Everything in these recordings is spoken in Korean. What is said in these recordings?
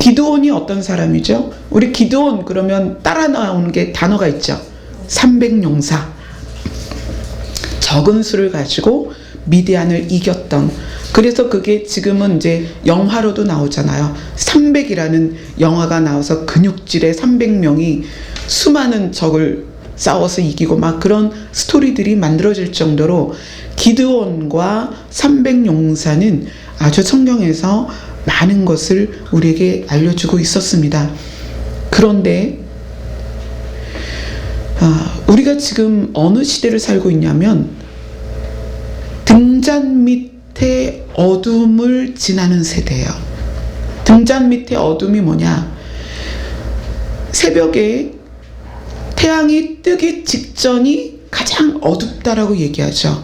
기드온이 어떤 사람이죠? 우리 기드온 그러면 따라 나오는 게 단어가 있죠. 300용사. 적은 수를 가지고 미디안을 이겼던, 그래서 그게 지금은 이제 영화로도 나오잖아요. 300이라는 영화가 나와서 근육질의 300명이 수많은 적을 싸워서 이기고 막 그런 스토리들이 만들어질 정도로 기드온과 300용사는 아주 성경에서 많은 것을 우리에게 알려주고 있었습니다. 그런데 우리가 지금 어느 시대를 살고 있냐면 등잔 밑에 어둠을 지나는 세대예요. 등잔 밑에 어둠이 뭐냐? 새벽에 태양이 뜨기 직전이 가장 어둡다라고 얘기하죠.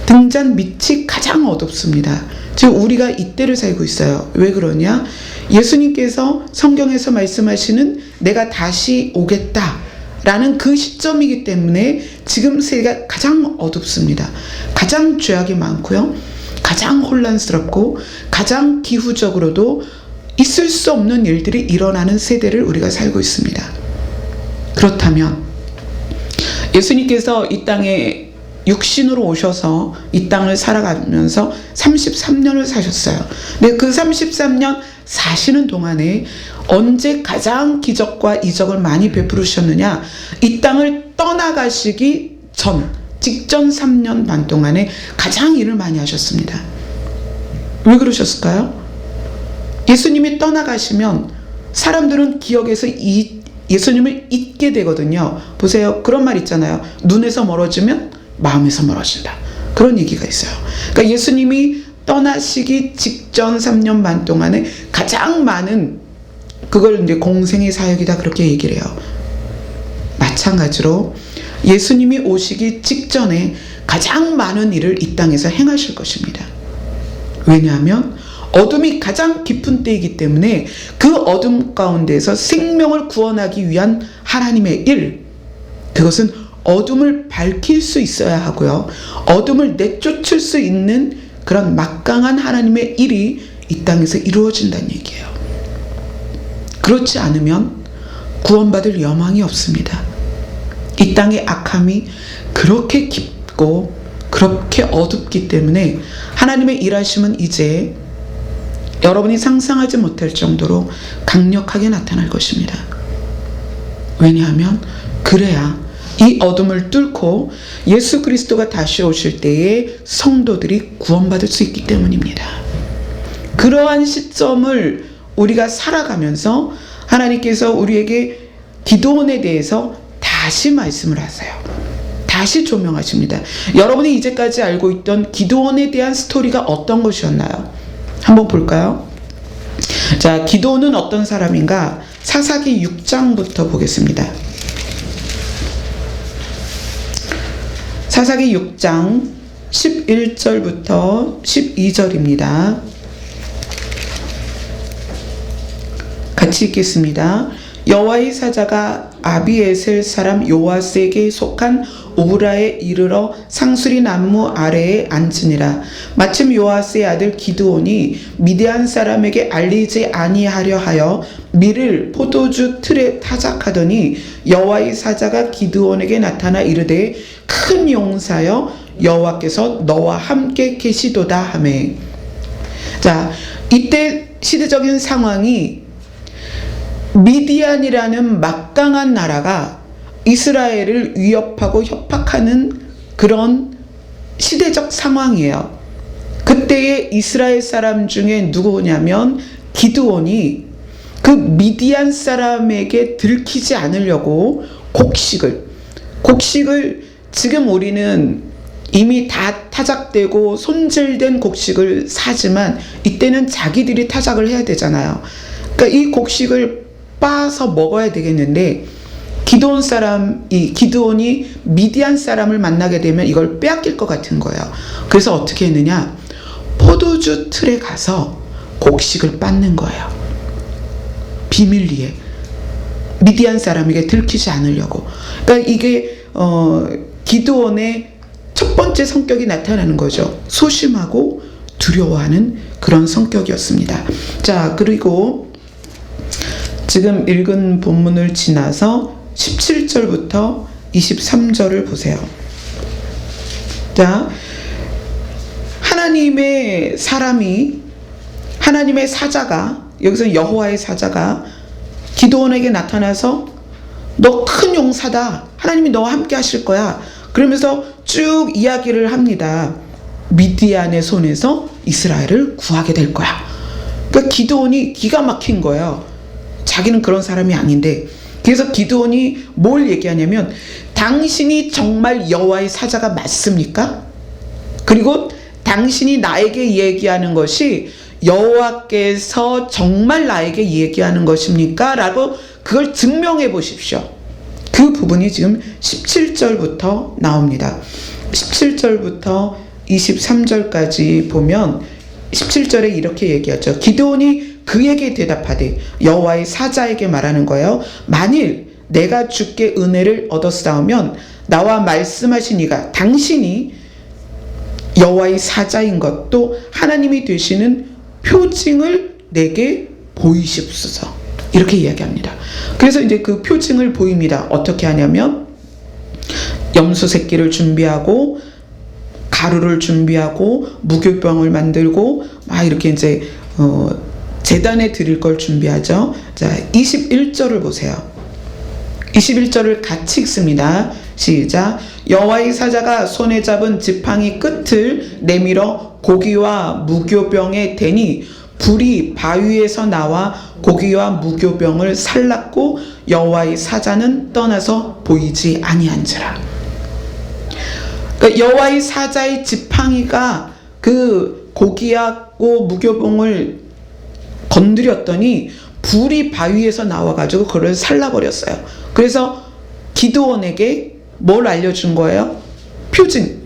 등잔 밑이 가장 어둡습니다. 지금 우리가 이때를 살고 있어요. 왜 그러냐? 예수님께서 성경에서 말씀하시는 내가 다시 오겠다 라는 그 시점이기 때문에 지금 세계가 가장 어둡습니다. 가장 죄악이 많고요. 가장 혼란스럽고 가장 기후적으로도 있을 수 없는 일들이 일어나는 세대를 우리가 살고 있습니다. 그렇다면 예수님께서 이 땅에 육신으로 오셔서 이 땅을 살아가면서 33년을 사셨어요. 근데 그 33년 사시는 동안에 언제 가장 기적과 이적을 많이 베푸셨느냐? 이 땅을 떠나가시기 직전 3년 반 동안에 가장 일을 많이 하셨습니다. 왜 그러셨을까요? 예수님이 떠나가시면 사람들은 기억에서 예수님을 잊게 되거든요. 보세요. 그런 말 있잖아요. 눈에서 멀어지면 마음에서 멀어진다. 그런 얘기가 있어요. 그러니까 예수님이 떠나시기 직전 3년 반 동안에 가장 많은, 그걸 이제 공생의 사역이다 그렇게 얘기를 해요. 마찬가지로 예수님이 오시기 직전에 가장 많은 일을 이 땅에서 행하실 것입니다. 왜냐하면 어둠이 가장 깊은 때이기 때문에 그 어둠 가운데서 생명을 구원하기 위한 하나님의 일, 그것은 어둠을 밝힐 수 있어야 하고요. 어둠을 내쫓을 수 있는 그런 막강한 하나님의 일이 이 땅에서 이루어진다는 얘기예요. 그렇지 않으면 구원받을 여망이 없습니다. 이 땅의 악함이 그렇게 깊고 그렇게 어둡기 때문에 하나님의 일하심은 이제 여러분이 상상하지 못할 정도로 강력하게 나타날 것입니다. 왜냐하면 그래야 이 어둠을 뚫고 예수 그리스도가 다시 오실 때에 성도들이 구원받을 수 있기 때문입니다. 그러한 시점을 우리가 살아가면서 하나님께서 우리에게 기드온에 대해서 다시 말씀을 하세요. 다시 조명하십니다. 여러분이 이제까지 알고 있던 기드온에 대한 스토리가 어떤 것이었나요? 한번 볼까요? 자, 기드온은 어떤 사람인가? 사사기 6장부터 보겠습니다. 사사기 6장 11절부터 12절입니다. 같이 읽겠습니다. 여호와의 사자가 아비에셀 사람 요아스에게 속한 오브라에 이르러 상수리 나무 아래에 앉으니라. 마침 요아스의 아들 기드온이 미디안 사람에게 알리지 아니하려 하여 밀을 포도주 틀에 타작하더니 여호와의 사자가 기드온에게 나타나 이르되 큰 용사여 여호와께서 너와 함께 계시도다 하매. 자, 이때 시대적인 상황이 미디안이라는 막강한 나라가 이스라엘을 위협하고 협박하는 그런 시대적 상황이에요. 그때의 이스라엘 사람 중에 누구냐면 기드온이 그 미디안 사람에게 들키지 않으려고 곡식을 지금 우리는 이미 다 타작되고 손질된 곡식을 사지만 이때는 자기들이 타작을 해야 되잖아요. 그러니까 이 곡식을 빻아서 먹어야 되겠는데 기드온이 미디안 사람을 만나게 되면 이걸 빼앗길 것 같은 거예요. 그래서 어떻게 했느냐? 포도주 틀에 가서 곡식을 빻는 거예요. 비밀리에 미디안 사람에게 들키지 않으려고. 그러니까 이게 기드온의 첫 번째 성격이 나타나는 거죠. 소심하고 두려워하는 그런 성격이었습니다. 자, 그리고 지금 읽은 본문을 지나서 17절부터 23절을 보세요. 자, 하나님의 사람이, 하나님의 사자가, 여기서 여호와의 사자가 기드온에게 나타나서 너 큰 용사다, 하나님이 너와 함께 하실 거야, 그러면서 쭉 이야기를 합니다. 미디안의 손에서 이스라엘을 구하게 될 거야. 그러니까 기드온이 기가 막힌 거예요. 자기는 그런 사람이 아닌데. 그래서 기드온이 뭘 얘기하냐면, 당신이 정말 여호와의 사자가 맞습니까? 그리고 당신이 나에게 얘기하는 것이 여호와께서 정말 나에게 얘기하는 것입니까? 라고 그걸 증명해 보십시오. 그 부분이 지금 17절부터 나옵니다. 17절부터 23절까지 보면 17절에 이렇게 얘기하죠. 기드온이 그에게 대답하되, 여호와의 사자에게 말하는 거예요. 만일 내가 주께 은혜를 얻었사오면 나와 말씀하신 이가 당신이 여호와의 사자인 것도 하나님이 되시는 표징을 내게 보이십소서. 이렇게 이야기합니다. 그래서 이제 그 표징을 보입니다. 어떻게 하냐면, 염소 새끼를 준비하고 가루를 준비하고 무교병을 만들고 막 이렇게 이제 제단에 드릴 걸 준비하죠. 자, 21절을 보세요. 21절을 같이 읽습니다. 시작. 여호와의 사자가 손에 잡은 지팡이 끝을 내밀어 고기와 무교병에 대니 불이 바위에서 나와 고기와 무교병을 살랐고 여호와의 사자는 떠나서 보이지 아니한지라. 그러니까 여호와의 사자의 지팡이가 그 고기하고 무교병을 건드렸더니 불이 바위에서 나와가지고 그걸 살라버렸어요. 그래서 기드온에게 뭘 알려준 거예요? 표징.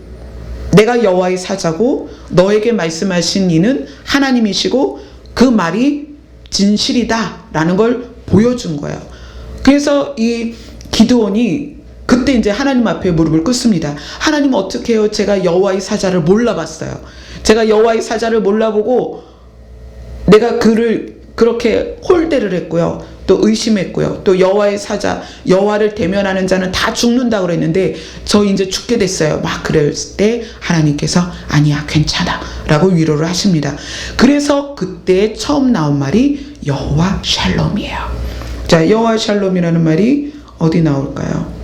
내가 여호와의 사자고 너에게 말씀하신 이는 하나님이시고 그 말이 진실이다 라는 걸 보여준 거예요. 그래서 이 기드온이 그때 이제 하나님 앞에 무릎을 꿇습니다. 하나님 어떻게 해요? 제가 여호와의 사자를 몰라봤어요. 제가 여호와의 사자를 몰라보고 내가 그를 그렇게 홀대를 했고요. 또 의심했고요. 또 여호와의 사자, 여호와를 대면하는 자는 다 죽는다고 그랬는데 저 이제 죽게 됐어요. 막 그럴 때 하나님께서 아니야, 괜찮아 라고 위로를 하십니다. 그래서 그때 처음 나온 말이 여호와 샬롬이에요. 자, 여호와 샬롬이라는 말이 어디 나올까요?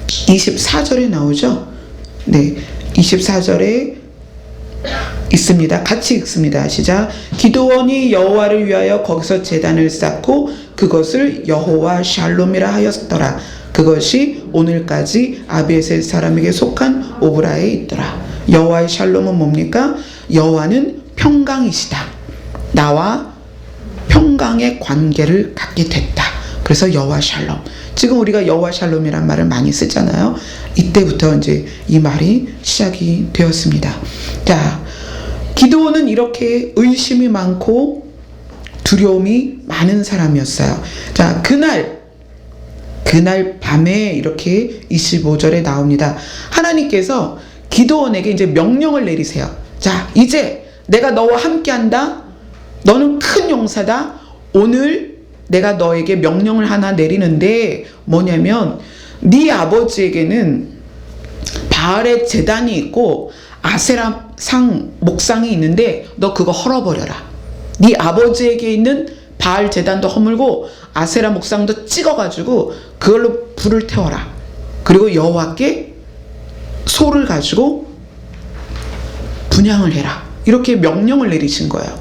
24절에 나오죠. 네, 24절에 있습니다. 같이 읽습니다. 시작. 기드온이 여호와를 위하여 거기서 제단을 쌓고 그것을 여호와 샬롬이라 하였더라. 그것이 오늘까지 아비에셀 사람에게 속한 오브라에 있더라. 여호와의 샬롬은 뭡니까? 여호와는 평강이시다. 나와 평강의 관계를 갖게 됐다. 그래서 여호와 샬롬. 지금 우리가 여호와 샬롬이란 말을 많이 쓰잖아요. 이때부터 이제 이 말이 시작이 되었습니다. 자, 기드온은 이렇게 의심이 많고 두려움이 많은 사람이었어요. 자, 그날 밤에 이렇게 25절에 나옵니다. 하나님께서 기드온에게 이제 명령을 내리세요. 자, 이제 내가 너와 함께 한다. 너는 큰 용사다. 오늘 내가 너에게 명령을 하나 내리는데 뭐냐면, 네 아버지에게는 바알의 제단이 있고 아세라 상 목상이 있는데 너 그거 헐어버려라. 네 아버지에게 있는 바알 제단도 허물고 아세라 목상도 찍어가지고 그걸로 불을 태워라. 그리고 여호와께 소를 가지고 분향을 해라. 이렇게 명령을 내리신 거예요.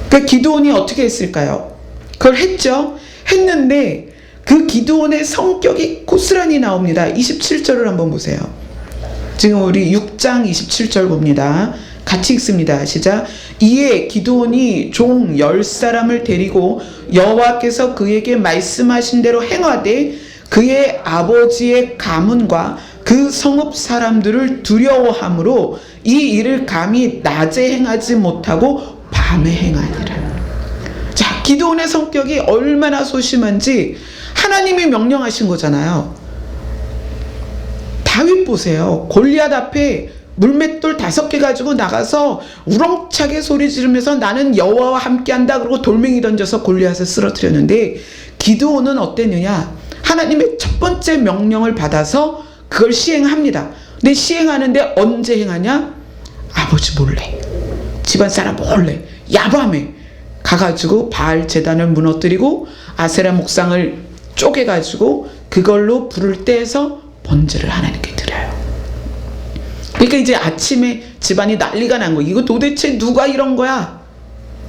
그러니까 기드온이 어떻게 했을까요? 그걸 했죠. 했는데 그 기드온의 성격이 고스란히 나옵니다. 27절을 한번 보세요. 지금 우리 6장 27절 봅니다. 같이 읽습니다. 시작. 이에 기드온이 종 10사람을 데리고 여호와께서 그에게 말씀하신 대로 행하되 그의 아버지의 가문과 그 성읍 사람들을 두려워함으로 이 일을 감히 낮에 행하지 못하고 밤에 행하니라. 자, 기드온의 성격이 얼마나 소심한지 하나님이 명령하신 거잖아요. 다윗 보세요. 골리앗 앞에 물맷돌 5개 가지고 나가서 우렁차게 소리 지르면서 나는 여호와와 함께한다 그러고 돌멩이 던져서 골리앗을 쓰러뜨렸는데, 기드온은 어땠느냐? 하나님의 첫 번째 명령을 받아서 그걸 시행합니다. 근데 시행하는데 언제 행하냐? 아버지 몰래, 집안 사람 몰래, 야밤에 가가지고 바알 제단을 무너뜨리고 아세라 목상을 쪼개가지고 그걸로 불을 떼서 번제를 하나님께 드려요. 그러니까 이제 아침에 집안이 난리가 난 거예요. 이거 도대체 누가 이런 거야?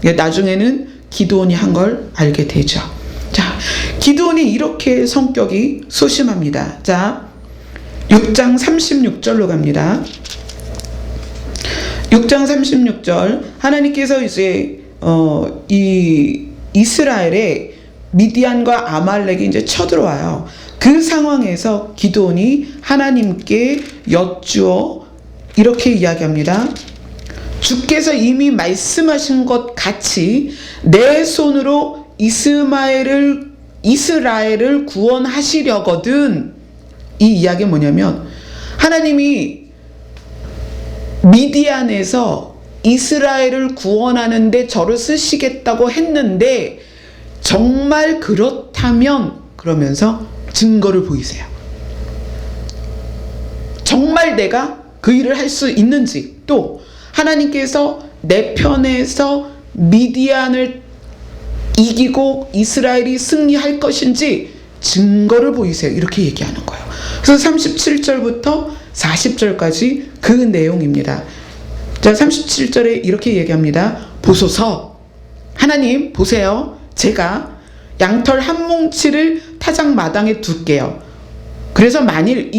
나중에는 기드온이 한 걸 알게 되죠. 자, 기드온이 이렇게 성격이 소심합니다. 자, 6장 36절로 갑니다. 6장 36절, 하나님께서 이제 이 이스라엘에 미디안과 아말렉이 이제 쳐들어와요. 그 상황에서 기드온이 하나님께 여쭈어 이렇게 이야기합니다. 주께서 이미 말씀하신 것 같이 내 손으로 이스라엘을 구원하시려거든. 이 이야기는 뭐냐면, 하나님이 미디안에서 이스라엘을 구원하는데 저를 쓰시겠다고 했는데 정말 그렇다면, 그러면서 증거를 보이세요. 정말 내가 그 일을 할 수 있는지, 또 하나님께서 내 편에서 미디안을 이기고 이스라엘이 승리할 것인지 증거를 보이세요. 이렇게 얘기하는 거예요. 그래서 37절부터 40절까지 그 내용입니다. 자, 37절에 이렇게 얘기합니다. 보소서, 하나님 보세요. 제가 양털 한 뭉치를 타작 마당에 둘게요. 그래서 만일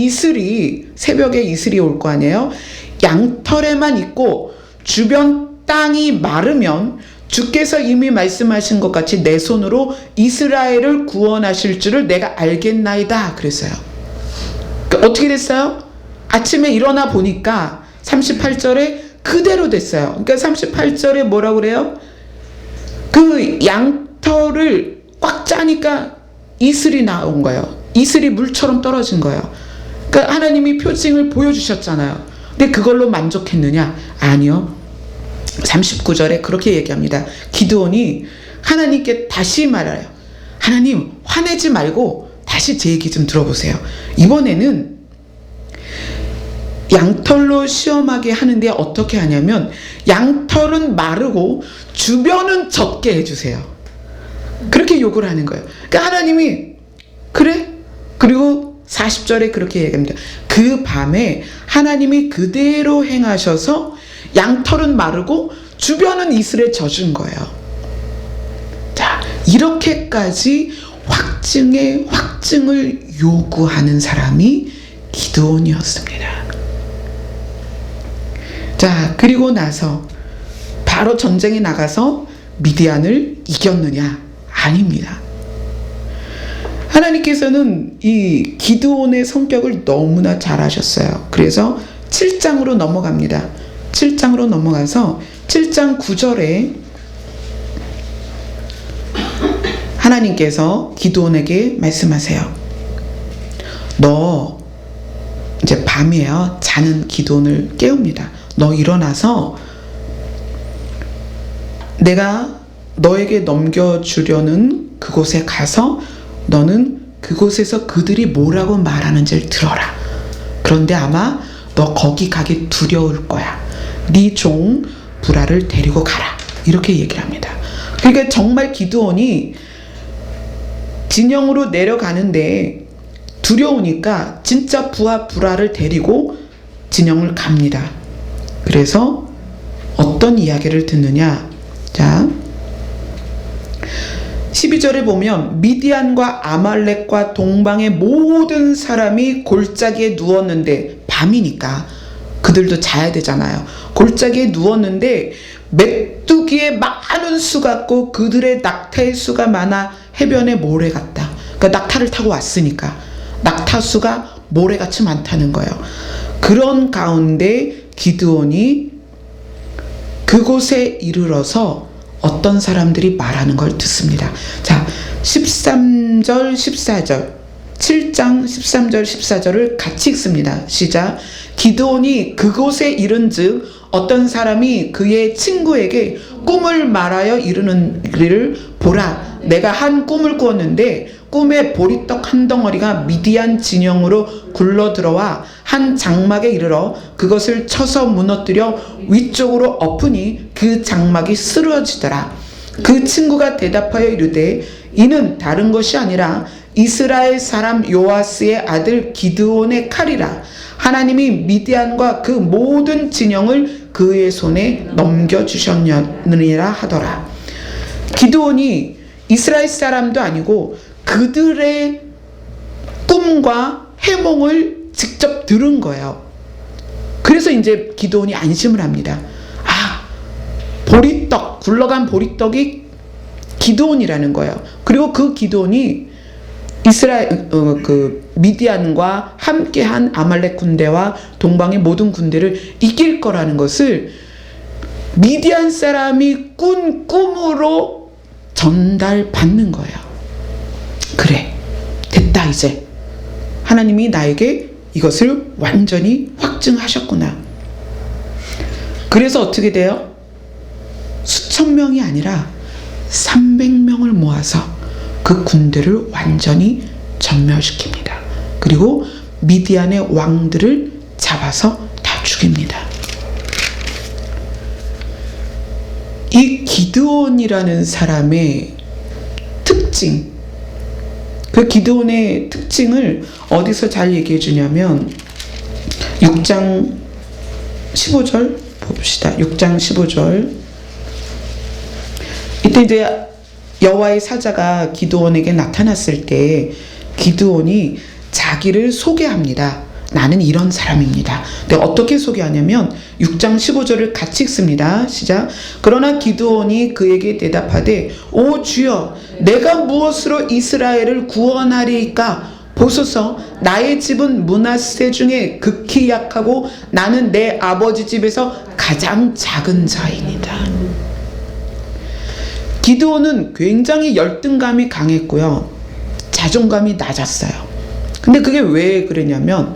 새벽에 이슬이 올 거 아니에요. 양털에만 있고 주변 땅이 마르면 주께서 이미 말씀하신 것 같이 내 손으로 이스라엘을 구원하실 줄을 내가 알겠나이다 그랬어요. 그러니까 어떻게 됐어요? 아침에 일어나 보니까 38절에 그대로 됐어요. 그러니까 38절에 뭐라고 그래요? 그 양털을 꽉 짜니까 이슬이 나온 거예요. 이슬이 물처럼 떨어진 거예요. 그러니까 하나님이 표징을 보여주셨잖아요. 근데 그걸로 만족했느냐? 아니요. 39절에 그렇게 얘기합니다. 기드온이 하나님께 다시 말해요. 하나님, 화내지 말고 다시 제 얘기 좀 들어보세요. 이번에는 양털로 시험하게 하는데 어떻게 하냐면, 양털은 마르고 주변은 젖게 해주세요. 그렇게 요구를 하는 거예요. 그러니까 하나님이 그래? 그리고 40절에 그렇게 얘기합니다. 그 밤에 하나님이 그대로 행하셔서 양털은 마르고 주변은 이슬에 젖은 거예요. 자, 이렇게까지 확증을 요구하는 사람이 기드온이었습니다. 자, 그리고 나서 바로 전쟁에 나가서 미디안을 이겼느냐? 아닙니다. 하나님께서는 이 기드온의 성격을 너무나 잘 아셨어요. 그래서 7장으로 넘어갑니다. 7장으로 넘어가서 7장 9절에 하나님께서 기드온에게 말씀하세요. 너, 이제 밤이에요. 자는 기드온을 깨웁니다. 너 일어나서 내가 너에게 넘겨주려는 그곳에 가서 너는 그곳에서 그들이 뭐라고 말하는지를 들어라. 그런데 아마 너 거기 가기 두려울 거야. 네 종 브라를 데리고 가라. 이렇게 얘기를 합니다. 그러니까 정말 기드온이 진영으로 내려가는데 두려우니까 진짜 부하 브라를 데리고 진영을 갑니다. 그래서 어떤 이야기를 듣느냐? 자, 12절에 보면 미디안과 아말렉과 동방의 모든 사람이 골짜기에 누웠는데, 밤이니까 그들도 자야 되잖아요. 골짜기에 누웠는데 메뚜기의 많은 수 같고 그들의 낙타의 수가 많아 해변의 모래 같다. 그러니까 낙타를 타고 왔으니까 낙타 수가 모래같이 많다는 거예요. 그런 가운데 기드온이 그곳에 이르러서 어떤 사람들이 말하는 걸 듣습니다. 자, 13절 14절 7장 13절 14절을 같이 읽습니다. 시작. 기드온이 그곳에 이른즉 어떤 사람이 그의 친구에게 꿈을 말하여 이르는를 보라. 내가 한 꿈을 꾸었는데 꿈에 보리떡 한 덩어리가 미디안 진영으로 굴러들어와 한 장막에 이르러 그것을 쳐서 무너뜨려 위쪽으로 엎으니 그 장막이 쓰러지더라. 그 친구가 대답하여 이르되 이는 다른 것이 아니라 이스라엘 사람 요아스의 아들 기드온의 칼이라. 하나님이 미디안과 그 모든 진영을 그의 손에 넘겨주셨느니라 하더라. 기드온이 이스라엘 사람도 아니고 그들의 꿈과 해몽을 직접 들은 거예요. 그래서 이제 기드온이 안심을 합니다. 보리떡, 굴러간 보리떡이 기드온이라는 거예요. 그리고 그 기드온이 이스라엘 그 미디안과 함께한 아말렉 군대와 동방의 모든 군대를 이길 거라는 것을 미디안 사람이 꾼 꿈으로 전달받는 거예요. 그래, 됐다. 이제 하나님이 나에게 이것을 완전히 확증하셨구나. 그래서 어떻게 돼요? 수천 명이 아니라 300명을 모아서 그 군대를 완전히 전멸시킵니다. 그리고 미디안의 왕들을 잡아서 다 죽입니다. 이 기드온이라는 사람의 특징, 그 기드온의 특징을 어디서 잘 얘기해 주냐면 6장 15절 봅시다. 6장 15절. 이때 이제 여호와의 사자가 기드온에게 나타났을 때 기드온이 자기를 소개합니다. 나는 이런 사람입니다. 내가 어떻게 소개하냐면 6장 15절을 같이 읽습니다. 시작. 그러나 기드온이 그에게 대답하되 오 주여, 내가 무엇으로 이스라엘을 구원하리이까? 보소서, 나의 집은 므낫세 중에 극히 약하고 나는 내 아버지 집에서 가장 작은 자이니다. 기드온은 굉장히 열등감이 강했고요. 자존감이 낮았어요. 근데 그게 왜 그러냐면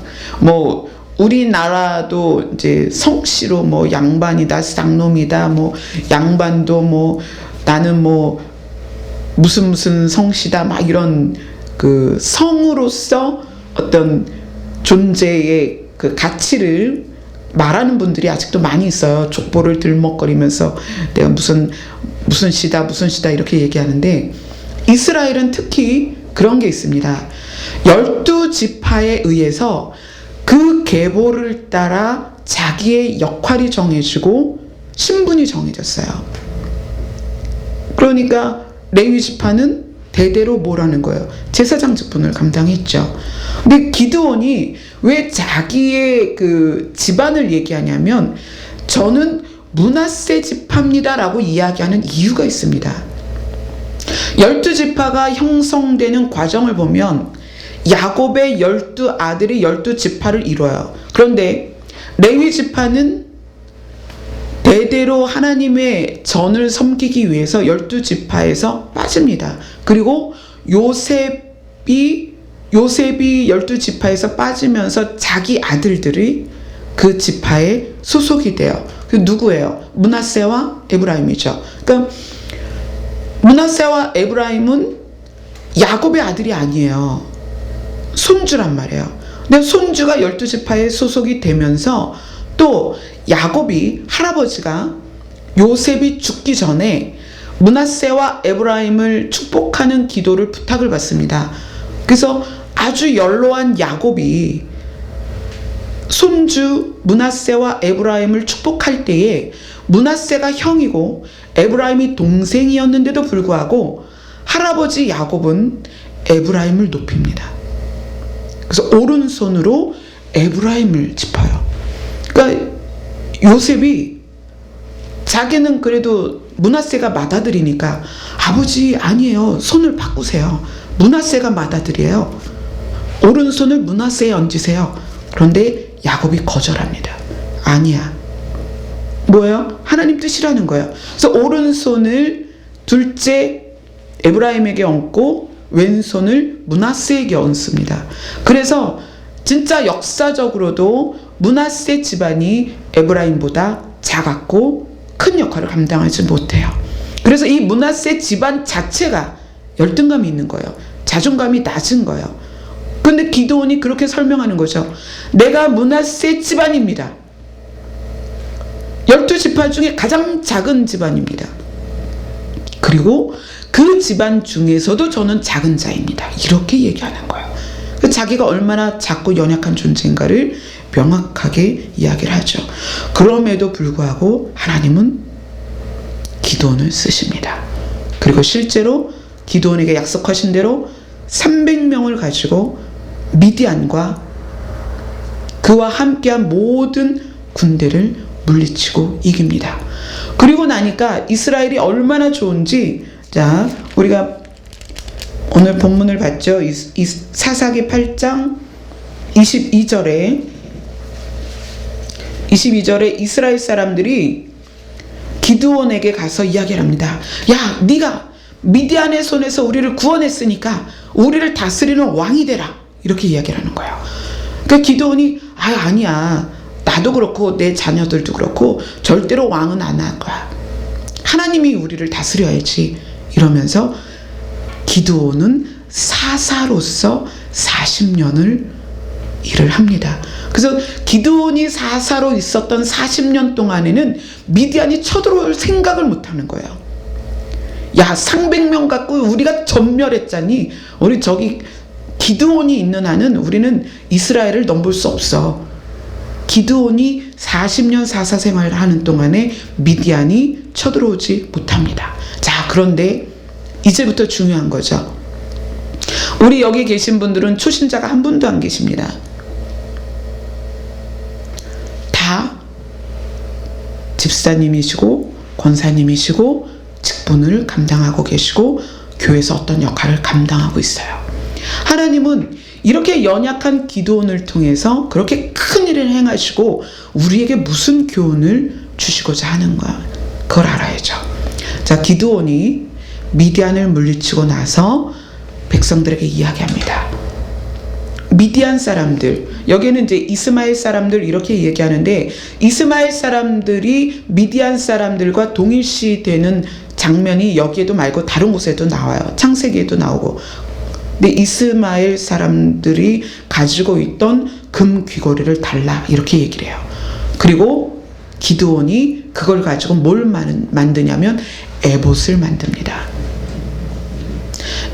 우리나라도 이제 성씨로 양반이다, 쌍놈이다, 양반도 나는 무슨 성씨다, 막 이런 그 성으로서 어떤 존재의 그 가치를 말하는 분들이 아직도 많이 있어요. 족보를 들먹거리면서 내가 무슨 씨다 이렇게 얘기하는데, 이스라엘은 특히 그런 게 있습니다. 12지파에 의해서 그 계보를 따라 자기의 역할이 정해지고 신분이 정해졌어요. 그러니까 레위 지파는 대대로 뭐라는 거예요? 제사장 직분을 감당했죠. 근데 기드온이 왜 자기의 그 집안을 얘기하냐면 저는 므낫세 지파입니다라고 이야기하는 이유가 있습니다. 12지파가 형성되는 과정을 보면 야곱의 12아들이 12지파를 이뤄요. 그런데 레위 지파는 대대로 하나님의 전을 섬기기 위해서 12지파에서 빠집니다. 그리고 요셉이 12지파에서 빠지면서 자기 아들들이 그 지파에 소속이 돼요. 그 누구예요? 므낫세와 에브라임이죠. 그러니까 므낫세와 에브라임은 야곱의 아들이 아니에요. 손주란 말이에요. 근데 손주가 12지파에 소속이 되면서 또 야곱이, 할아버지가 요셉이 죽기 전에 므낫세와 에브라임을 축복하는 기도를 부탁을 받습니다. 그래서 아주 연로한 야곱이 손주 므낫세와 에브라임을 축복할 때에 므낫세가 형이고 에브라임이 동생이었는데도 불구하고 할아버지 야곱은 에브라임을 높입니다. 그래서 오른손으로 에브라임을 짚어요. 그러니까 요셉이 자기는 그래도 므낫세가 맏아들이니까 아버지 아니에요. 손을 바꾸세요. 므낫세가 맏아들이에요. 오른손을 므낫세에 얹으세요. 그런데 야곱이 거절합니다. 아니야. 뭐예요? 하나님 뜻이라는 거예요. 그래서 오른손을 둘째 에브라임에게 얹고 왼손을 므낫세에게 얹습니다. 그래서 진짜 역사적으로도 므낫세 집안이 에브라임보다 작았고 큰 역할을 감당하지 못해요. 그래서 이 므낫세 집안 자체가 열등감이 있는 거예요. 자존감이 낮은 거예요. 근데 기드온이 그렇게 설명하는 거죠. 내가 므낫세 집안입니다. 12지파 중에 가장 작은 집안입니다. 그리고 그 집안 중에서도 저는 작은 자입니다. 이렇게 얘기하는 거예요. 자기가 얼마나 작고 연약한 존재인가를 명확하게 이야기를 하죠. 그럼에도 불구하고 하나님은 기드온을 쓰십니다. 그리고 실제로 기드온에게 약속하신 대로 300명을 가지고 미디안과 그와 함께한 모든 군대를 물리치고 이깁니다. 그리고 나니까 이스라엘이 얼마나 좋은지, 자, 우리가 오늘 본문을 봤죠. 사사기 8장 22절에 이스라엘 사람들이 기드온에게 가서 이야기를 합니다. 야, 네가 미디안의 손에서 우리를 구원했으니까 우리를 다스리는 왕이 되라. 이렇게 이야기를 하는 거예요. 그러니까 기드온이 아니야. 나도 그렇고 내 자녀들도 그렇고 절대로 왕은 안 할 거야. 하나님이 우리를 다스려야지. 이러면서 기드온은 사사로서 40년을 일을 합니다. 그래서 기드온이 사사로 있었던 40년 동안에는 미디안이 쳐들어올 생각을 못하는 거예요. 야, 300명 갖고 우리가 전멸했잖니. 우리 저기 기드온이 있는 한은 우리는 이스라엘을 넘볼 수 없어. 기드온이 40년 사사 생활을 하는 동안에 미디안이 쳐들어오지 못합니다. 자, 그런데 이제부터 중요한 거죠. 우리 여기 계신 분들은 초신자가 한 분도 안 계십니다. 다 집사님이시고 권사님이시고 직분을 감당하고 계시고 교회에서 어떤 역할을 감당하고 있어요. 하나님은 이렇게 연약한 기드온을 통해서 그렇게 큰 일을 행하시고 우리에게 무슨 교훈을 주시고자 하는 거야. 그걸 알아야죠. 자, 기드온이 미디안을 물리치고 나서 백성들에게 이야기합니다. 미디안 사람들, 여기는 이제 이스마엘 사람들 이렇게 얘기하는데, 이스마엘 사람들이 미디안 사람들과 동일시되는 장면이 여기에도 말고 다른 곳에도 나와요. 창세기에도 나오고. 근데 이스마엘 사람들이 가지고 있던 금 귀걸이를 달라, 이렇게 얘기를 해요. 그리고 기드온이 그걸 가지고 뭘 만드냐면 에봇을 만듭니다.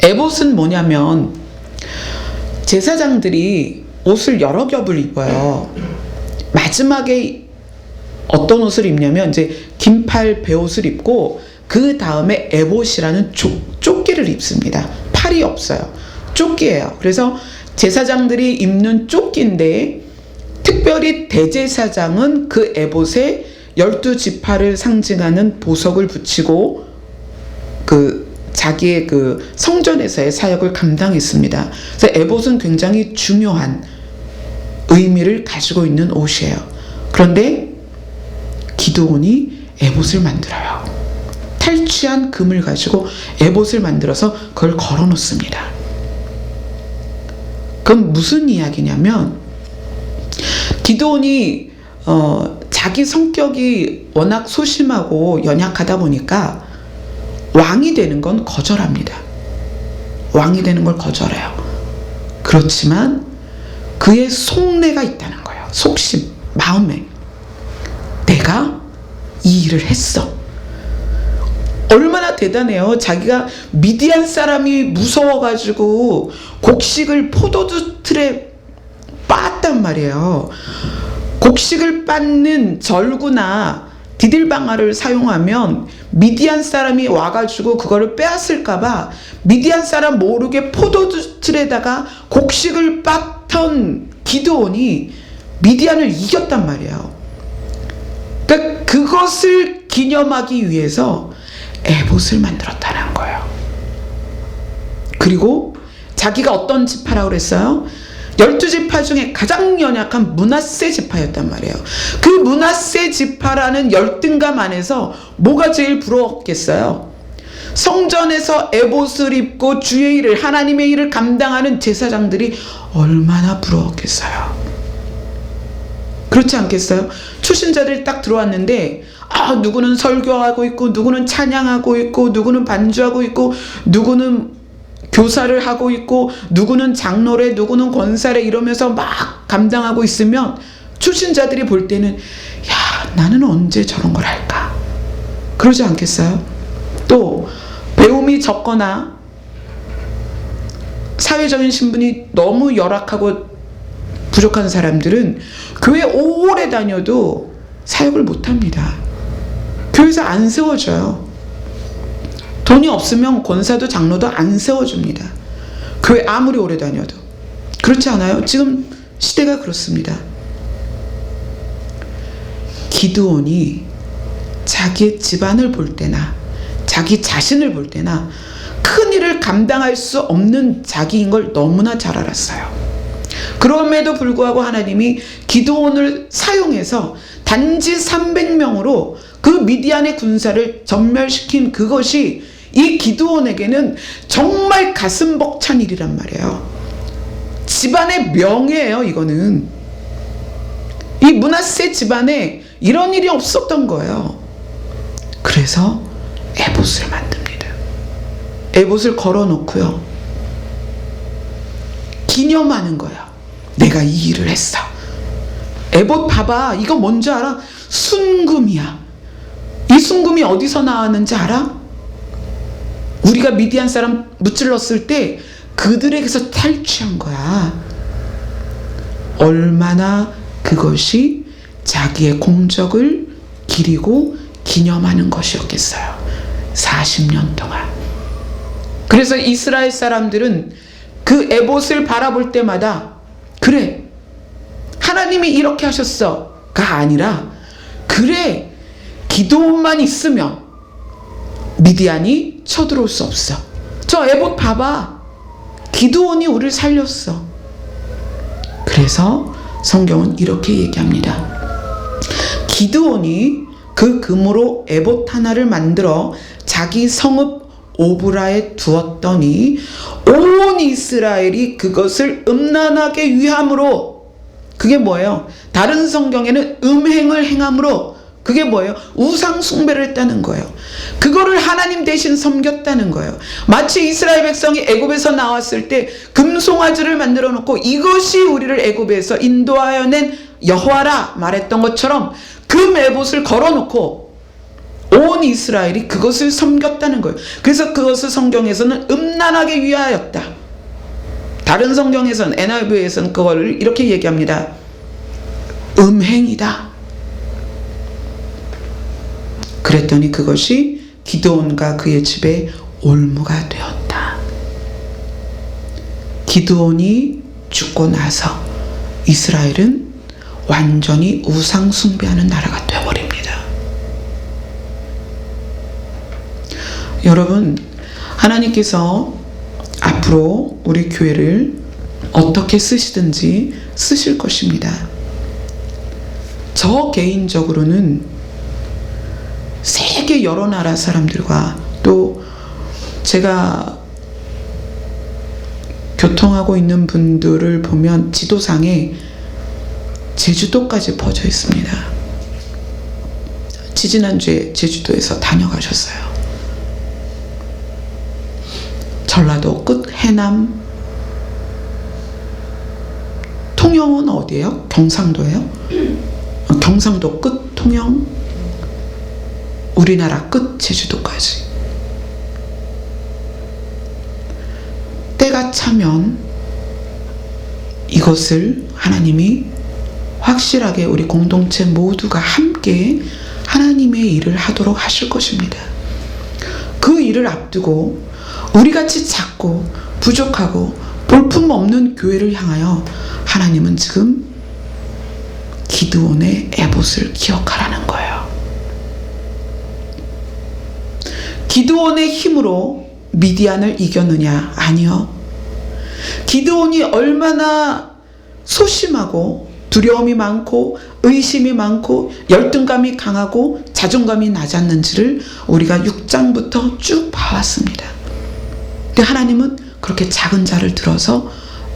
에봇은 뭐냐면 제사장들이 옷을 여러 겹을 입어요. 마지막에 어떤 옷을 입냐면 이제 긴팔 베옷을 입고 그 다음에 에봇이라는 조끼를 입습니다. 팔이 없어요. 조끼예요. 그래서 제사장들이 입는 조끼인데, 특별히 대제사장은 그 에봇에 12지파를 상징하는 보석을 붙이고 자기의 그 성전에서의 사역을 감당했습니다. 그래서 에봇은 굉장히 중요한 의미를 가지고 있는 옷이에요. 그런데 기드온이 에봇을 만들어요. 탈취한 금을 가지고 에봇을 만들어서 그걸 걸어 놓습니다. 그럼 무슨 이야기냐면, 기드온이 자기 성격이 워낙 소심하고 연약하다 보니까 왕이 되는 건 거절합니다. 왕이 되는 걸 거절해요. 그렇지만 그의 속내가 있다는 거예요. 속심, 마음에. 내가 이 일을 했어. 얼마나 대단해요. 자기가 미디안 사람이 무서워가지고 곡식을 포도주 틀에 빻았단 말이에요. 곡식을 빻는 절구나 디딜방아를 사용하면 미디안 사람이 와가지고 그거를 빼앗을까봐 미디안 사람 모르게 포도주 틀에다가 곡식을 빻던 기드온이 미디안을 이겼단 말이에요. 그러니까 그것을 기념하기 위해서 에봇을 만들었다는 거예요. 그리고 자기가 어떤 지파라고 그랬어요? 12지파 중에 가장 연약한 므낫세 지파였단 말이에요. 그 므낫세 지파라는 열등감 안에서 뭐가 제일 부러웠겠어요? 성전에서 에봇을 입고 주의 일을, 하나님의 일을 감당하는 제사장들이 얼마나 부러웠겠어요. 그렇지 않겠어요? 초신자들이 딱 들어왔는데 누구는 설교하고 있고, 누구는 찬양하고 있고, 누구는 반주하고 있고, 누구는 교사를 하고 있고, 누구는 장로래, 누구는 권사래 이러면서 막 감당하고 있으면 초신자들이 볼 때는 야, 나는 언제 저런 걸 할까? 그러지 않겠어요? 또 배움이 적거나 사회적인 신분이 너무 열악하고 부족한 사람들은 교회 오래 다녀도 사역을 못합니다. 교회에서 안 세워져요. 돈이 없으면 권사도 장로도 안 세워줍니다. 교회 아무리 오래 다녀도. 그렇지 않아요? 지금 시대가 그렇습니다. 기드온이 자기의 집안을 볼 때나 자기 자신을 볼 때나 큰 일을 감당할 수 없는 자기인 걸 너무나 잘 알았어요. 그럼에도 불구하고 하나님이 기드온을 사용해서 단지 300명으로 그 미디안의 군사를 전멸시킨 그것이 이 기드온에게는 정말 가슴 벅찬 일이란 말이에요. 집안의 명예예요. 이거는 이 므낫세 집안에 이런 일이 없었던 거예요. 그래서 에봇을 만듭니다. 에봇을 걸어놓고요, 기념하는 거예요. 내가 이 일을 했어. 에봇 봐봐. 이거 뭔지 알아? 순금이야. 이 순금이 어디서 나왔는지 알아? 우리가 미디안 사람 무찔렀을 때 그들에게서 탈취한 거야. 얼마나 그것이 자기의 공적을 기리고 기념하는 것이었겠어요. 40년 동안. 그래서 이스라엘 사람들은 그 에봇을 바라볼 때마다 그래, 하나님이 이렇게 하셨어가 아니라 그래, 기드온만 있으면 미디안이 쳐들어올 수 없어. 저 에봇 봐봐. 기드온이 우리를 살렸어. 그래서 성경은 이렇게 얘기합니다. 기드온이 그 금으로 에봇 하나를 만들어 자기 성읍 오브라에 두었더니 온 이스라엘이 그것을 음란하게 위함으로, 그게 뭐예요? 다른 성경에는 음행을 행함으로, 그게 뭐예요? 우상 숭배를 했다는 거예요. 그거를 하나님 대신 섬겼다는 거예요. 마치 이스라엘 백성이 애굽에서 나왔을 때 금송아지를 만들어 놓고 이것이 우리를 애굽에서 인도하여 낸 여호와라 말했던 것처럼 금 에봇을 걸어 놓고 온 이스라엘이 그것을 섬겼다는 거예요. 그래서 그것을 성경에서는 음란하게 위하였다. 다른 성경에서는, NIV에서는 그걸 이렇게 얘기합니다. 음행이다. 그랬더니 그것이 기드온과 그의 집에 올무가 되었다. 기드온이 죽고 나서 이스라엘은 완전히 우상 숭배하는 나라가 되어버립니다. 여러분, 하나님께서 앞으로 우리 교회를 어떻게 쓰시든지 쓰실 것입니다. 저 개인적으로는 세계 여러 나라 사람들과, 또 제가 교통하고 있는 분들을 보면 지도상에 제주도까지 퍼져 있습니다. 지지난주에 제주도에서 다녀가셨어요. 전라도 끝 해남, 통영은 어디예요? 경상도예요? 경상도 끝 통영, 우리나라 끝 제주도까지. 때가 차면 이것을 하나님이 확실하게 우리 공동체 모두가 함께 하나님의 일을 하도록 하실 것입니다. 그 일을 앞두고 우리같이 작고 부족하고 볼품없는 교회를 향하여 하나님은 지금 기드온의 에봇을 기억하라는 거예요. 기드온의 힘으로 미디안을 이겼느냐? 아니요. 기드온이 얼마나 소심하고 두려움이 많고 의심이 많고 열등감이 강하고 자존감이 낮았는지를 우리가 6장부터 쭉 봐왔습니다. 근데 하나님은 그렇게 작은 자를 들어서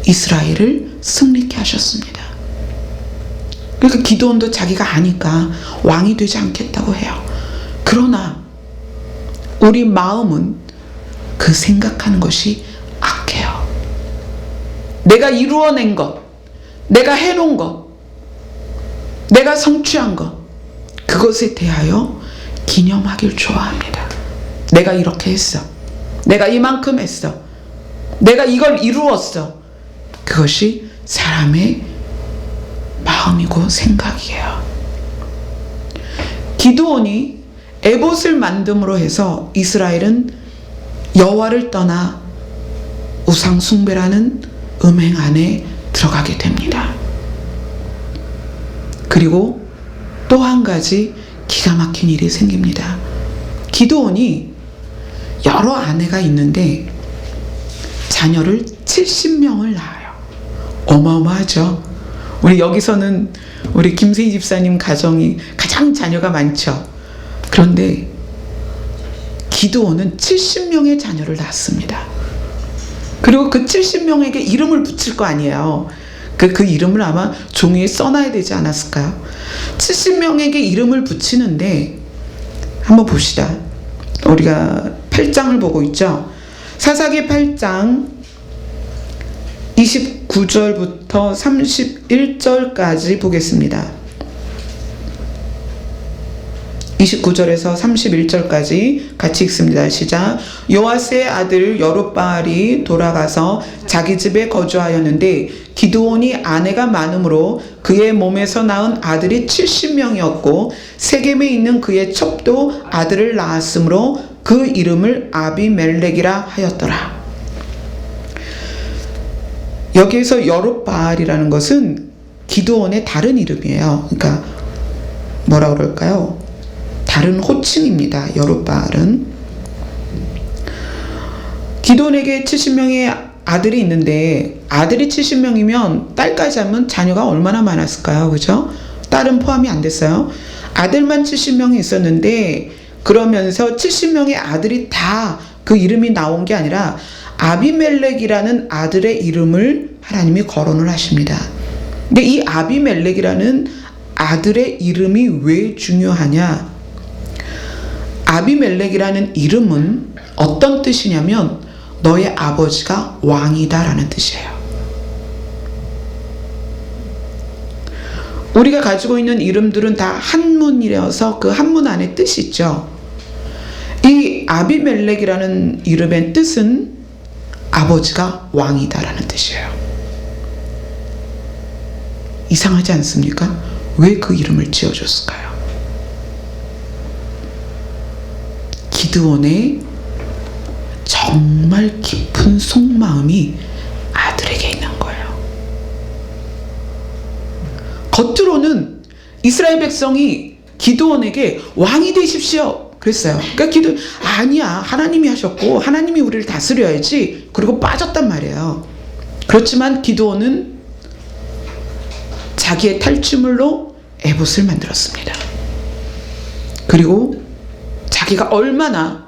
이스라엘을 승리케 하셨습니다. 그러니까 기드온도 자기가 아니까 왕이 되지 않겠다고 해요. 그러나 우리 마음은 그 생각하는 것이 악해요. 내가 이루어낸 것, 내가 해놓은 것, 내가 성취한 것, 그것에 대하여 기념하길 좋아합니다. 내가 이렇게 했어. 내가 이만큼 했어. 내가 이걸 이루었어. 그것이 사람의 마음이고 생각이에요. 기드온이 에봇을 만듦으로 해서 이스라엘은 여호와를 떠나 우상 숭배라는 음행 안에 들어가게 됩니다. 그리고 또 한 가지 기가 막힌 일이 생깁니다. 기드온이 여러 아내가 있는데 자녀를 70명을 낳아요. 어마어마하죠. 우리 여기서는 우리 김세희 집사님 가정이 가장 자녀가 많죠. 그런데 기드온은 70명의 자녀를 낳았습니다. 그리고 그 70명에게 이름을 붙일 거 아니에요. 그 이름을 아마 종이에 써놔야 되지 않았을까요? 70명에게 이름을 붙이는데 한번 봅시다. 우리가 8장을 보고 있죠. 사사기 8장 29절부터 31절까지 보겠습니다. 29절에서 31절까지 같이 읽습니다. 시작. 요아스의 아들 여룹바알이 돌아가서 자기 집에 거주하였는데 기드온이 아내가 많으므로 그의 몸에서 낳은 아들이 70명이었고 세겜에 있는 그의 첩도 아들을 낳았으므로 그 이름을 아비멜렉이라 하였더라. 여기에서 여룹바알이라는 것은 기드온의 다른 이름이에요. 그러니까 뭐라 그럴까요? 다른 호칭입니다. 여룹바알은. 기드온에게 70명의 아들이 있는데 아들이 70명이면 딸까지 하면 자녀가 얼마나 많았을까요? 그죠? 딸은 포함이 안 됐어요. 아들만 70명이 있었는데 그러면서 70명의 아들이 다 그 이름이 나온 게 아니라 아비멜렉이라는 아들의 이름을 하나님이 거론을 하십니다. 근데 이 아비멜렉이라는 아들의 이름이 왜 중요하냐? 아비멜렉이라는 이름은 어떤 뜻이냐면 너의 아버지가 왕이다 라는 뜻이에요. 우리가 가지고 있는 이름들은 다 한문이라서 그 한문 안에 뜻이 있죠. 이 아비멜렉이라는 이름의 뜻은 아버지가 왕이다 라는 뜻이에요. 이상하지 않습니까? 왜 그 이름을 지어줬을까요? 기드온의 정말 깊은 속마음이 아들에게 있는 거예요. 겉으로는 이스라엘 백성이 기드온에게 왕이 되십시오 그랬어요. 그러니까 아니야, 하나님이 하셨고 하나님이 우리를 다스려야지, 그리고 빠졌단 말이에요. 그렇지만 기드온은 자기의 탈취물로 에봇을 만들었습니다. 그리고 자기가 얼마나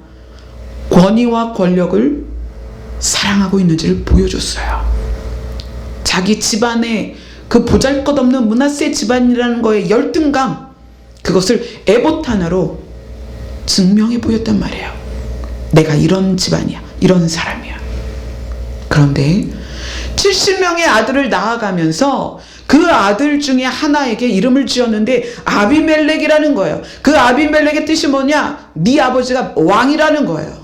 권위와 권력을 사랑하고 있는지를 보여줬어요. 자기 집안의 그 보잘것없는 므낫세 집안이라는 거에 열등감, 그것을 에봇 하나로 증명해 보였단 말이에요. 내가 이런 집안이야, 이런 사람이야. 그런데 70명의 아들을 낳아가면서 그 아들 중에 하나에게 이름을 지었는데 아비멜렉이라는 거예요. 그 아비멜렉의 뜻이 뭐냐? 네 아버지가 왕이라는 거예요.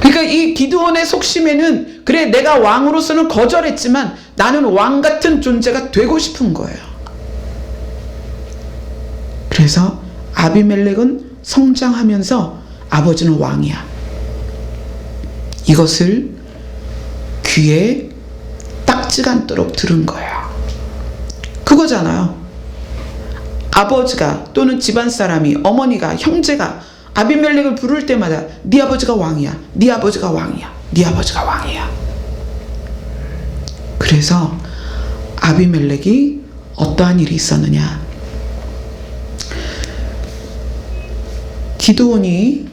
그러니까 이 기드온의 속심에는 그래, 내가 왕으로서는 거절했지만 나는 왕 같은 존재가 되고 싶은 거예요. 그래서 아비멜렉은 성장하면서 아버지는 왕이야, 이것을 귀에 딱지가 않도록 들은 거예요. 그거잖아요. 아버지가 또는 집안 사람이, 어머니가, 형제가 아비멜렉을 부를 때마다 네 아버지가 왕이야, 네 아버지가 왕이야, 네 아버지가 왕이야. 그래서 아비멜렉이 어떠한 일이 있었느냐? 기드온이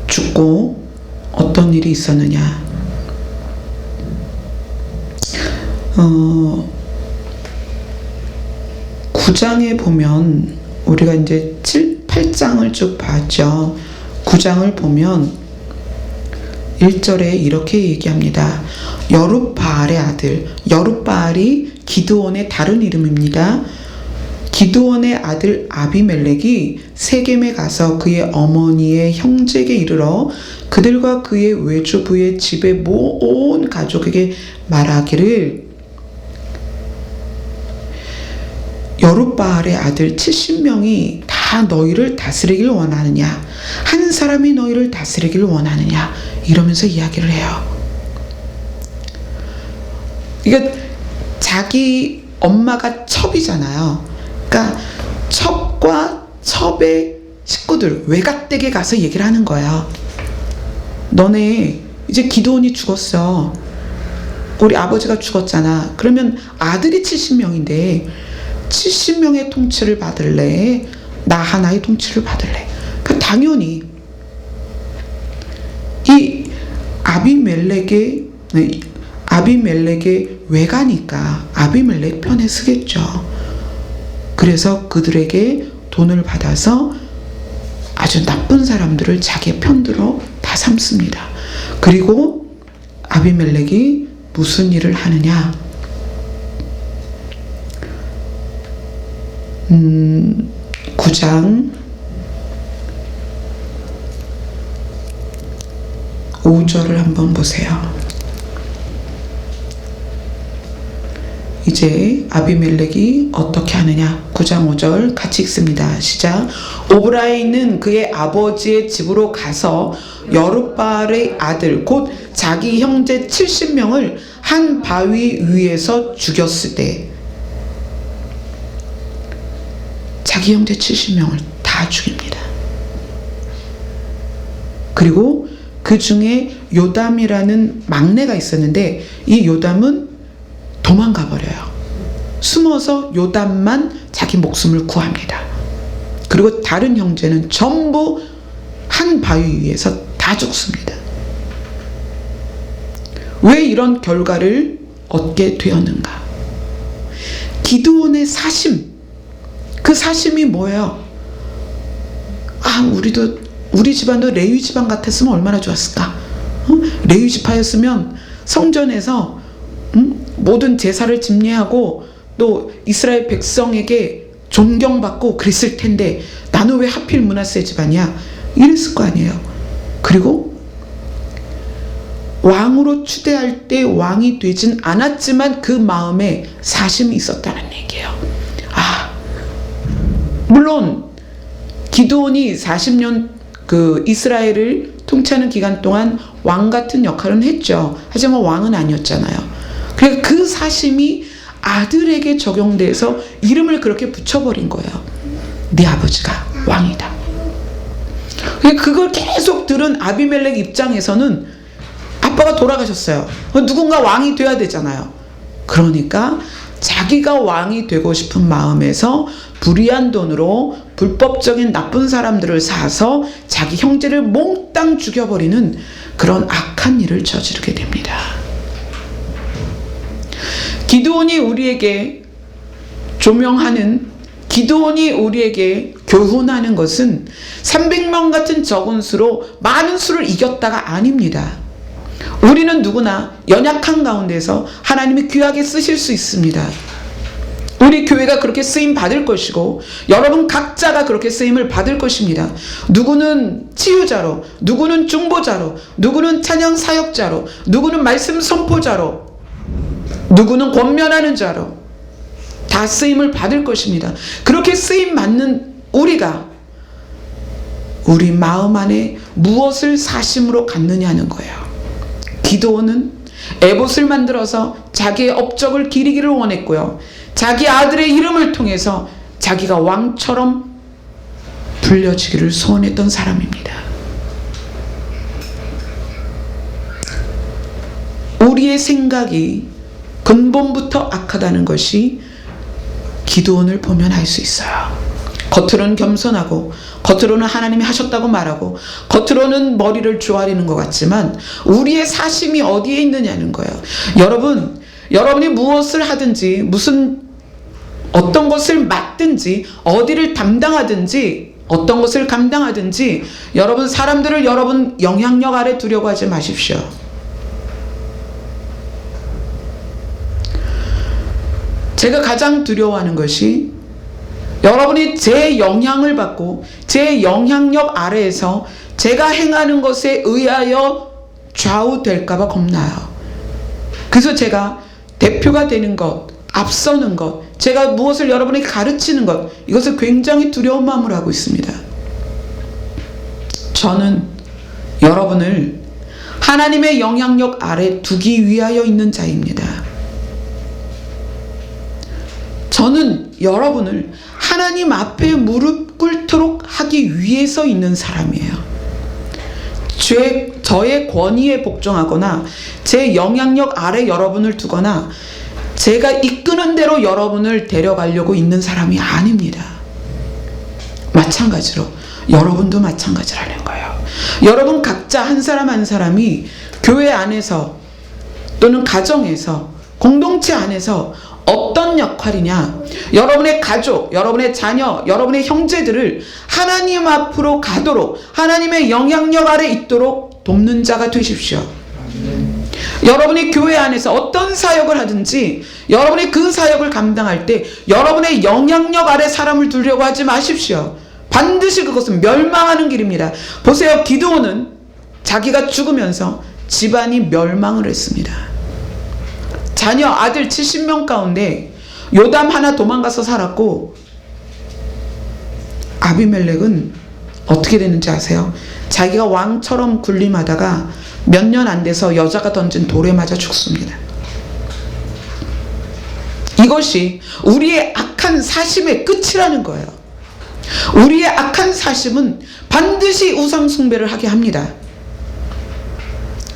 죽고 어떤 일이 있었느냐? 9장에 보면 우리가 이제 7, 8장을 쭉 봤죠. 9장을 보면 1절에 이렇게 얘기합니다. 여룹바알의 아들, 여룹바알이 기드온의 다른 이름입니다. 기드온의 아들 아비멜렉이 세겜에 가서 그의 어머니의 형제에게 이르러 그들과 그의 외조부의 집의 온 가족에게 말하기를 여룹바알의 아들 70명이 다 너희를 다스리길 원하느냐? 한 사람이 너희를 다스리길 원하느냐? 이러면서 이야기를 해요. 이게 자기 엄마가 첩이잖아요. 그러니까 첩과 첩의 식구들 외갓댁에 가서 얘기를 하는 거예요. 너네 이제 기드온이 죽었어. 우리 아버지가 죽었잖아. 그러면 아들이 70명인데 70명의 통치를 받을래? 나 하나의 통치를 받을래? 그러니까 당연히 이 아비멜렉의 외가니까 아비멜렉 편에 서겠죠. 그래서 그들에게 돈을 받아서 아주 나쁜 사람들을 자기의 편들어 다 삼습니다. 그리고 아비멜렉이 무슨 일을 하느냐? 9장 5절을 한번 보세요. 이제 아비멜렉이 어떻게 하느냐? 9장 5절 같이 읽습니다. 시작. 오브라에 있는 그의 아버지의 집으로 가서 여룹바알의 아들 곧 자기 형제 70명을 한 바위 위에서 죽였을 때 자기 형제 70명을 다 죽입니다. 그리고 그 중에 요담이라는 막내가 있었는데 이 요담은 도망가 버려요. 숨어서 요담만 자기 목숨을 구합니다. 그리고 다른 형제는 전부 한 바위 위에서 다 죽습니다. 왜 이런 결과를 얻게 되었는가? 기드온의 사심, 그 사심이 뭐예요? 우리 집안도 레위 집안 같았으면 얼마나 좋았을까? 레위 지파였으면 성전에서 모든 제사를 집례하고 또 이스라엘 백성에게 존경받고 그랬을 텐데 나는 왜 하필 므낫세 집안이야? 이랬을 거 아니에요. 그리고 왕으로 추대할 때 왕이 되진 않았지만 그 마음에 사심이 있었다는 얘기예요. 물론 기드온이 40년 그 이스라엘을 통치하는 기간 동안 왕 같은 역할은 했죠. 하지만 왕은 아니었잖아요. 그러니까 그 사심이 아들에게 적용돼서 이름을 그렇게 붙여버린 거예요. 네 아버지가 왕이다. 그걸 계속 들은 아비멜렉 입장에서는 아빠가 돌아가셨어요. 누군가 왕이 돼야 되잖아요. 그러니까 자기가 왕이 되고 싶은 마음에서 불의한 돈으로 불법적인 나쁜 사람들을 사서 자기 형제를 몽땅 죽여버리는 그런 악한 일을 저지르게 됩니다. 기드온이 우리에게 조명하는, 기드온이 우리에게 교훈하는 것은 300명 같은 적은 수로 많은 수를 이겼다가 아닙니다. 우리는 누구나 연약한 가운데서 하나님이 귀하게 쓰실 수 있습니다. 우리 교회가 그렇게 쓰임 받을 것이고 여러분 각자가 그렇게 쓰임을 받을 것입니다. 누구는 치유자로, 누구는 중보자로, 누구는 찬양 사역자로, 누구는 말씀 선포자로, 누구는 권면하는 자로 다 쓰임을 받을 것입니다. 그렇게 쓰임 받는 우리가 우리 마음 안에 무엇을 사심으로 갖느냐는 거예요. 기드온은 에봇을 만들어서 자기의 업적을 기리기를 원했고요. 자기 아들의 이름을 통해서 자기가 왕처럼 불려지기를 소원했던 사람입니다. 우리의 생각이 근본부터 악하다는 것이 기드온을 보면 알 수 있어요. 겉으로는 겸손하고 겉으로는 하나님이 하셨다고 말하고 겉으로는 머리를 조아리는 것 같지만 우리의 사심이 어디에 있느냐는 거예요. 여러분이 무엇을 하든지 어떤 것을 맡든지 어디를 담당하든지 어떤 것을 감당하든지 여러분 사람들을 여러분 영향력 아래 두려고 하지 마십시오. 제가 가장 두려워하는 것이 여러분이 제 영향을 받고 제 영향력 아래에서 제가 행하는 것에 의하여 좌우될까봐 겁나요. 그래서 제가 대표가 되는 것, 앞서는 것, 제가 무엇을 여러분에게 가르치는 것, 이것을 굉장히 두려운 마음으로 하고 있습니다. 저는 여러분을 하나님의 영향력 아래 두기 위하여 있는 자입니다. 저는 여러분을 하나님 앞에 무릎 꿇도록 하기 위해서 있는 사람이에요. 저의 권위에 복종하거나 제 영향력 아래 여러분을 두거나 제가 이끄는 대로 여러분을 데려가려고 있는 사람이 아닙니다. 마찬가지로 여러분도 마찬가지라는 거예요. 여러분 각자 한 사람 한 사람이 교회 안에서 또는 가정에서 공동체 안에서 어떤 역할이냐, 여러분의 가족, 여러분의 자녀, 여러분의 형제들을 하나님 앞으로 가도록 하나님의 영향력 아래 있도록 돕는 자가 되십시오. 여러분이 교회 안에서 어떤 사역을 하든지 여러분이 그 사역을 감당할 때 여러분의 영향력 아래 사람을 두려고 하지 마십시오. 반드시 그것은 멸망하는 길입니다. 보세요, 기드온은 자기가 죽으면서 집안이 멸망을 했습니다. 자녀 아들 70명 가운데 요담 하나 도망가서 살았고, 아비멜렉은 어떻게 됐는지 아세요? 자기가 왕처럼 군림하다가 몇 년 안 돼서 여자가 던진 돌에 맞아 죽습니다. 이것이 우리의 악한 사심의 끝이라는 거예요. 우리의 악한 사심은 반드시 우상 숭배를 하게 합니다.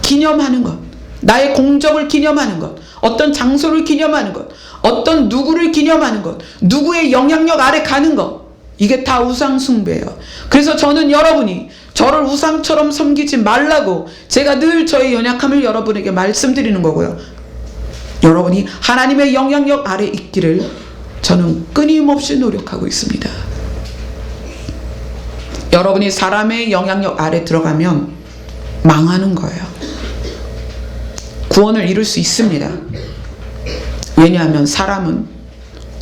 기념하는 것, 나의 공적을 기념하는 것, 어떤 장소를 기념하는 것, 어떤 누구를 기념하는 것, 누구의 영향력 아래 가는 것, 이게 다 우상 숭배예요. 그래서 저는 여러분이 저를 우상처럼 섬기지 말라고 제가 늘 저의 연약함을 여러분에게 말씀드리는 거고요. 여러분이 하나님의 영향력 아래 있기를 저는 끊임없이 노력하고 있습니다. 여러분이 사람의 영향력 아래 들어가면 망하는 거예요. 구원을 이룰 수 있습니다. 왜냐하면 사람은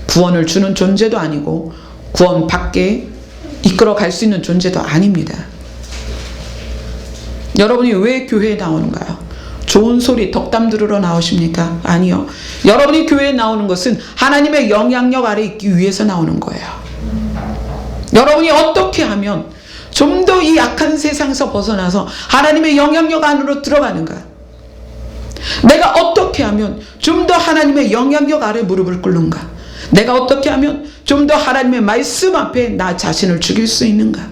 구원을 주는 존재도 아니고 구원 밖에 이끌어 갈 수 있는 존재도 아닙니다. 여러분이 왜 교회에 나오는가요? 좋은 소리 덕담 들으러 나오십니까? 아니요. 여러분이 교회에 나오는 것은 하나님의 영향력 아래 있기 위해서 나오는 거예요. 여러분이 어떻게 하면 좀 더 이 악한 세상에서 벗어나서 하나님의 영향력 안으로 들어가는가? 내가 어떻게 하면 좀 더 하나님의 영향력 아래 무릎을 꿇는가? 내가 어떻게 하면 좀 더 하나님의 말씀 앞에 나 자신을 죽일 수 있는가?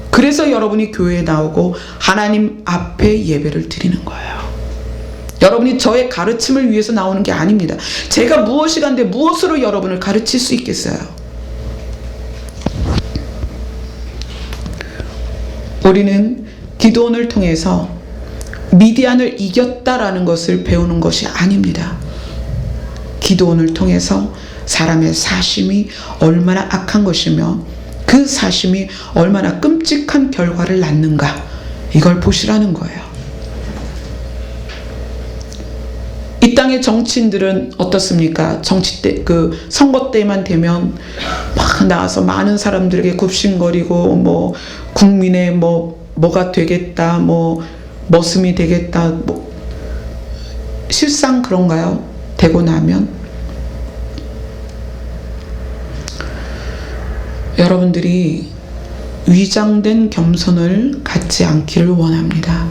그래서 여러분이 교회에 나오고 하나님 앞에 예배를 드리는 거예요. 여러분이 저의 가르침을 위해서 나오는 게 아닙니다. 제가 무엇이 간데 무엇으로 여러분을 가르칠 수 있겠어요? 우리는 기드온을 통해서 미디안을 이겼다라는 것을 배우는 것이 아닙니다. 기드온을 통해서 사람의 사심이 얼마나 악한 것이며 그 사심이 얼마나 끔찍한 결과를 낳는가, 이걸 보시라는 거예요. 이 땅의 정치인들은 어떻습니까? 정치 때, 선거 때만 되면 막 나와서 많은 사람들에게 굽신거리고, 뭐 국민의 뭐가 되겠다, 머슴이 되겠다, 실상 그런가요? 되고 나면 여러분들이 위장된 겸손을 갖지 않기를 원합니다.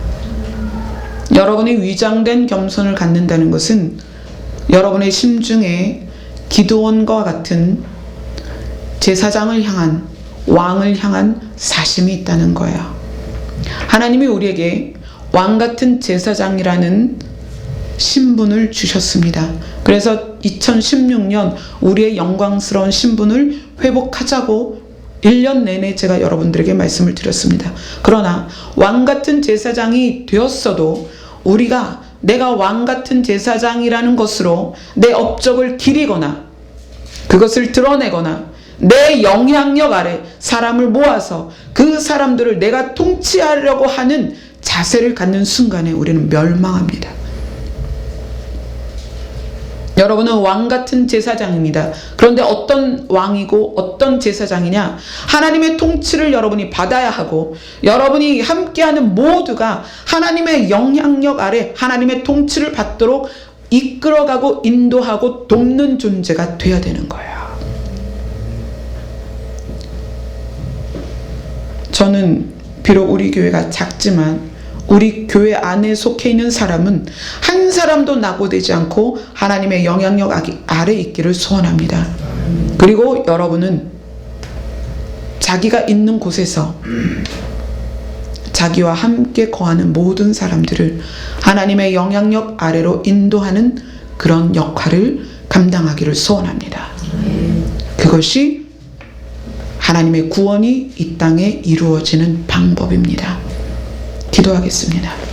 여러분이 위장된 겸손을 갖는다는 것은 여러분의 심중에 기드온과 같은 제사장을 향한, 왕을 향한 사심이 있다는 거예요. 하나님이 우리에게 왕 같은 제사장이라는 신분을 주셨습니다. 그래서 2016년 우리의 영광스러운 신분을 회복하자고 1년 내내 제가 여러분들에게 말씀을 드렸습니다. 그러나 왕같은 제사장이 되었어도 우리가 내가 왕같은 제사장이라는 것으로 내 업적을 기리거나 그것을 드러내거나 내 영향력 아래 사람을 모아서 그 사람들을 내가 통치하려고 하는 자세를 갖는 순간에 우리는 멸망합니다. 여러분은 왕같은 제사장입니다. 그런데 어떤 왕이고 어떤 제사장이냐? 하나님의 통치를 여러분이 받아야 하고 여러분이 함께하는 모두가 하나님의 영향력 아래 하나님의 통치를 받도록 이끌어가고 인도하고 돕는 존재가 돼야 되는 거예요. 저는 비록 우리 교회가 작지만 우리 교회 안에 속해 있는 사람은 한 사람도 낙오되지 않고 하나님의 영향력 아래 있기를 소원합니다. 그리고 여러분은 자기가 있는 곳에서 자기와 함께 거하는 모든 사람들을 하나님의 영향력 아래로 인도하는 그런 역할을 감당하기를 소원합니다. 그것이 하나님의 구원이 이 땅에 이루어지는 방법입니다. 기도하겠습니다.